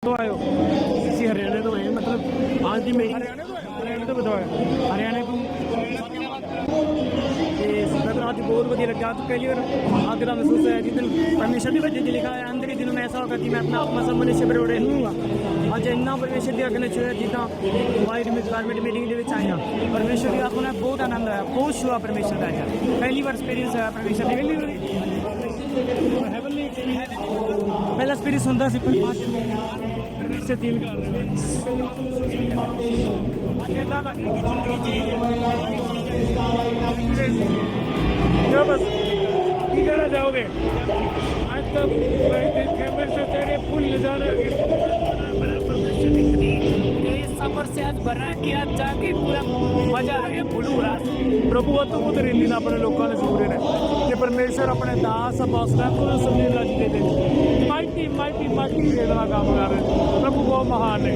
ਤੋਂ ਆਏ ਹੋ? ਅਸੀਂ ਹਰਿਆਣੇ ਤੋਂ ਆਏ ਮਤਲਬ ਅੱਜ ਦੀ ਮੇਰੀ ਹਰਿਆਣੇ ਤੋਂ ਬਤਾਓ ਹਰਿਆਣੇ ਤੋਂ ਤੇ मतलब आज बहुत बढ़िया लगा तो पहली बार आगे का महसूस है जिस दिन परमेश्वर की वजह लिखा है अंदर ही दिन में ऐसा होगा कि मैं अपना आत्मा सब मनुष्य पर उड़े लूँगा अज इन्ना परमेश्वर की अग्नि छुआ जिदा वाइड डिपार्टमेंट मीटिंग के आया परमेश्वर की आत्मा बहुत आनंद आया बहुत छुआ परमेश्वर का है पहली बार एक्सपीरियंस है परमेश्वर पहली बार पहला एक्सपीरियंस होता है से 3 बस की कहना चाहोगे आज तक कैमरे से तेरे फुल नजारा सफर से आज भरा कि आज जाके पूरा मजा आ गया फुल हो रहा प्रभु अद्भुत रीति ਨਾਲ ਆਪਣੇ ਲੋਕਾਂ ਨੂੰ ਜੁੜੇ ਨੇ ਕਿ ਪਰਮੇਸ਼ਰ ਆਪਣੇ ਦਾਸ ਅਪੋਸਤਾਂ ਨੂੰ ਸਮਝ ਲੱਗਦੇ ਨੇ ਮਾਈਟੀ ਦੇ ਦਾ ਕੰਮ ਕਰ ਰਹੇ ਪ੍ਰਭੂ ਬਹੁਤ ਮਹਾਨ ਹੈ।